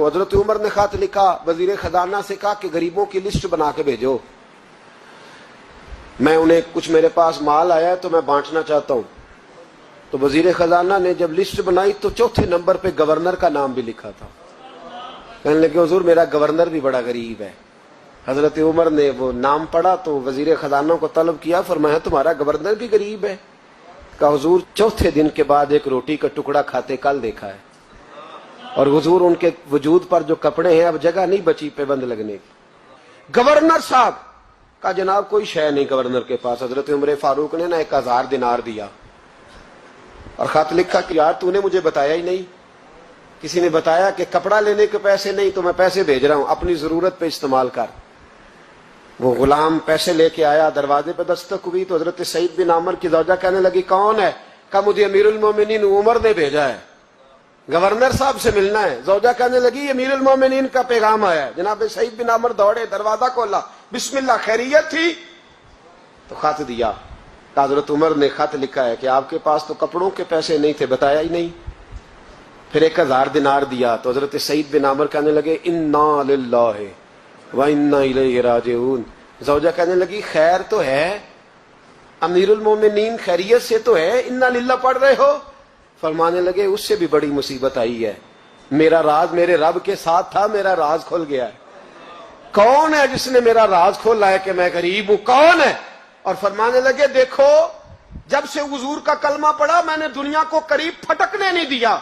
हजरत उमर ने खत लिखा, वजीर खजाना से कहा कि गरीबों की लिस्ट बना के भेजो, मैं उन्हें कुछ मेरे पास माल आया है तो मैं बांटना चाहता हूं। तो वजीर खजाना ने जब लिस्ट बनाई तो चौथे नंबर पे गवर्नर का नाम भी लिखा था। कहने लगे हुजूर मेरा गवर्नर भी बड़ा गरीब है। हजरत उमर ने वो नाम पढ़ा तो वजीर खजाना को तलब किया, फरमाया तुम्हारा गवर्नर भी गरीब है? कहा हुजूर चौथे दिन के बाद एक रोटी का टुकड़ा खाते कल देखा है, और हुजूर उनके वजूद पर जो कपड़े हैं अब जगह नहीं बची पेबंद लगने की। गवर्नर साहब का जनाब कोई शय नहीं गवर्नर के पास। हजरत उमर फारूक ने ना 1000 दिनार दिया और खत लिखा कि यार तूने मुझे बताया ही नहीं, किसी ने बताया कि कपड़ा लेने के पैसे नहीं तो मैं पैसे भेज रहा हूं, अपनी जरूरत पे इस्तेमाल कर। वो गुलाम पैसे लेके आया, दरवाजे पे दस्तक हुई तो हजरत सईद बिन आमर की ज़ौजा कहने लगी कौन है? कहा मुझे अमीरुल मोमिनीन उमर ने भेजा है, गवर्नर साहब से मिलना है। ज़ौजा कहने लगी अमीरुल मोमिनीन का पैगाम आया है। जनाब सईद बिन आमर दौड़े, दरवाजा खोला, बिस्मिल्लाह खैरियत थी? तो खत दिया। हजरत उमर ने खत लिखा है कि आपके पास तो कपड़ों के पैसे नहीं थे, बताया ही नहीं। फिर 1000 दिनार दिया तो हजरत सईद बिन आमर कहने लगे इन्ना लिल्लाहि व इन्ना इलैहि राजिऊन। ज़ौजा कहने लगी खैर तो है, अमीरुल मोमिनीन खैरियत से तो है, इन्ना लिल्लाह पढ़ रहे हो? फरमाने लगे उससे भी बड़ी मुसीबत आई है, मेरा राज मेरे रब के साथ था, मेरा राज खुल गया है। कौन है जिसने मेरा राज खोला है कि मैं गरीब हूं? कौन है? और फरमाने लगे देखो जब से हुजूर का कलमा पड़ा मैंने दुनिया को करीब फटकने नहीं दिया,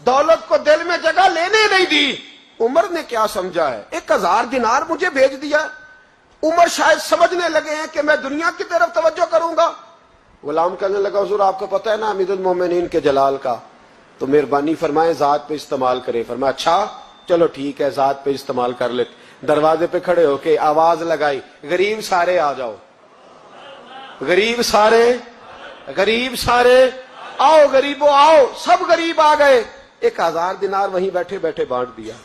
दौलत को दिल में जगह लेने नहीं दी। उमर ने क्या समझा है? 1000 दिनार मुझे भेज दिया। उमर शायद समझने लगे हैं कि मैं दुनिया की तरफ तवज्जो करूंगा। गुलाम कहने लगा हुजूर आपको पता है ना अमीरुल मोमिनीन के जलाल का, तो मेहरबानी फरमाए जात पे इस्तेमाल करे। फरमाया अच्छा चलो ठीक है जात पे इस्तेमाल कर ले। दरवाजे पे खड़े होके आवाज लगाई गरीब सारे आ जाओ, गरीब सारे, गरीब सारे आओ, गरीबों आओ। सब गरीब आ गए। 1000 दिनार वहीं बैठे बैठे बांट दिया।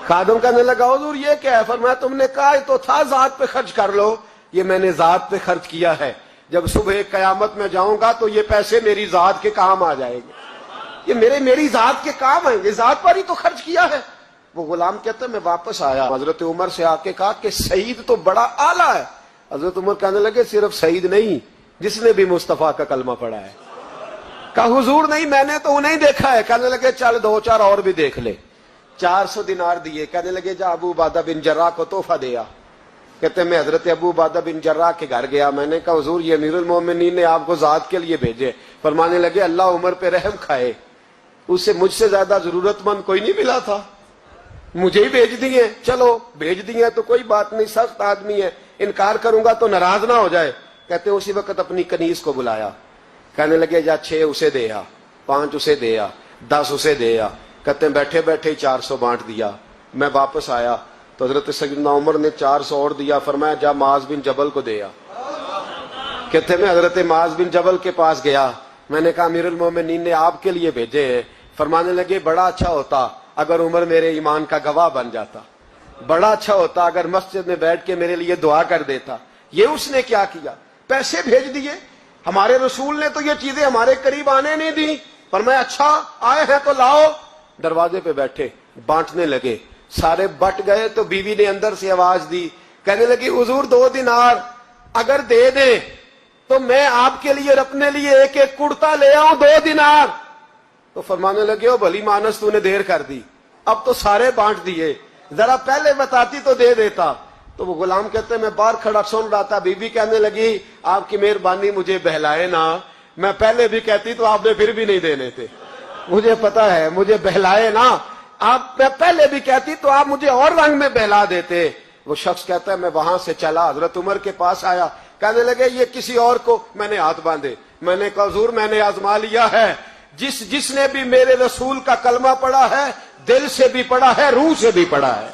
खादम कहने लगा हुजूर ये क्या है? फरमाया तुमने कहा तो था जात पे खर्च कर लो, ये मैंने जात पे खर्च किया है। जब सुबह कयामत में जाऊंगा तो ये पैसे मेरी जात के काम आ जाएंगे, ये मेरी जात के काम आएंगे, जात पर ही तो खर्च किया है। वो गुलाम कहते मैं वापस आया, हजरत उमर से आके कहा कि सईद तो बड़ा आला है। हजरत उमर कहने लगे सिर्फ सईद नहीं, जिसने भी मुस्तफा का कलमा पढ़ा है। कहा हुजूर नहीं मैंने तो उन्हें देखा है। कहने लगे चल 2-4 और भी देख ले। 400 दिनार दिए। कहने लगे जा अबू उबादा बिन जर्राह को तोहफा दिया। कहते मैं हजरत अबू उबादा बिन जर्राह के घर गया, मैंने कहा हुजूर ये अमीरुल मोमिनीन ने आपको जात के लिए भेजे। फरमाने लगे अल्लाह उमर पे रहम खाए, उससे मुझसे ज्यादा जरूरतमंद कोई नहीं मिला था, मुझे ही भेज दिए। चलो भेज दिए तो कोई बात नहीं, सख्त आदमी है, इनकार करूंगा तो नाराज ना हो जाए। कहते उसी वक्त अपनी कनीज को बुलाया। कहने लगे जा 6 उसे दे आ, 5 उसे दे आ, 10 उसे दे आ। कहते बैठे बैठे 400 बांट दिया। मैं वापस आया तो हजरत सैयदना उमर ने 400 और दिया। फरमाया जा माज बिन जबल को दे आ। कहते मैं हजरत माज बिन जबल के पास गया, मैंने कहा अमीरुल मोमिनीन ने आपके लिए भेजे हैं। फरमाने लगे बड़ा अच्छा होता अगर उमर मेरे ईमान का गवाह बन जाता, बड़ा अच्छा होता अगर मस्जिद में बैठ के मेरे लिए दुआ कर देता। ये उसने क्या किया? पैसे भेज दिए। हमारे रसूल ने तो ये चीजें हमारे करीब आने नहीं दी। फरमाया अच्छा आए हैं तो लाओ। दरवाजे पे बैठे बांटने लगे, सारे बट गए तो बीवी ने अंदर से आवाज दी, कहने लगी हुजूर 2 दिनार अगर दे दे तो मैं आपके लिए और अपने लिए एक एक कुर्ता ले आऊं 2 दिनार। तो फरमाने लगे ओ भली मानस तूने देर कर दी, अब तो सारे बांट दिए, जरा पहले बताती तो दे देता। तो वो गुलाम कहते मैं बाहर खड़ा सुन रहा था, बीबी कहने लगी आपकी मेहरबानी मुझे बहलाए ना, मैं पहले भी कहती तो आपने फिर भी नहीं देने थे, मुझे पता है, मुझे बहलाए ना आप, मैं पहले भी कहती तो आप मुझे और रंग में बहला देते। वो शख्स कहता है मैं वहां से चला, हजरत उमर के पास आया, कहने लगे ये किसी और को मैंने हाथ बांधे। मैंने कहा हुजूर मैंने आजमा लिया है, जिसने भी मेरे रसूल का कलमा पढ़ा है दिल से भी पढ़ा है, रूह से भी पढ़ा है।